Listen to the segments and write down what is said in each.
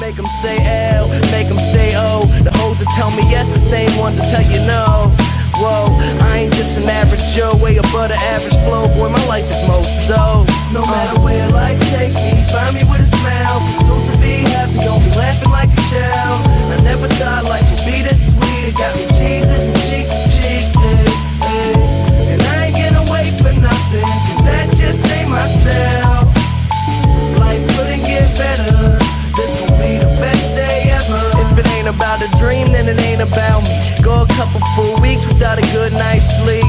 make them say L, make them say O. The hoes that tell me yes, the same ones that tell you no. Whoa, I ain't just an average Joe, way above the average flow. Boy, my life is most dope. No matter where life takes me, find me with a smile. Pursuit to be happy, don't be laughing like a child. I never thought life would be this sweet. It got me cheesing from cheek to cheek, hey, hey. And I ain't gonna wait for nothing, cause that just ain't my style. Life couldn't get better, this gon' be the best day ever. If it ain't about a dream, then it ain't about me. Go a couple full weeks without a good night's sleep.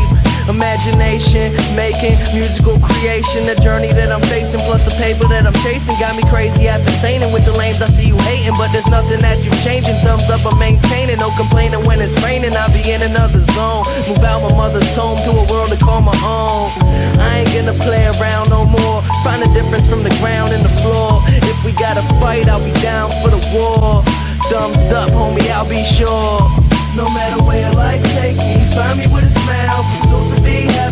Imagination, making musical creation. The journey that I'm facing, plus the paper that I'm chasing, got me crazy after saying with the lames I see you hating. But there's nothing that you changing, thumbs up I'm maintaining. No complaining when it's raining, I'll be in another zone. Move out my mother's home to a world to call my own. I ain't gonna play around no more. Find the difference from the ground and the floor. If we gotta fight, I'll be down for the war. Thumbs up, homie, I'll be sure. No matter where life takes me, find me with a smile. Pursuit to be happy.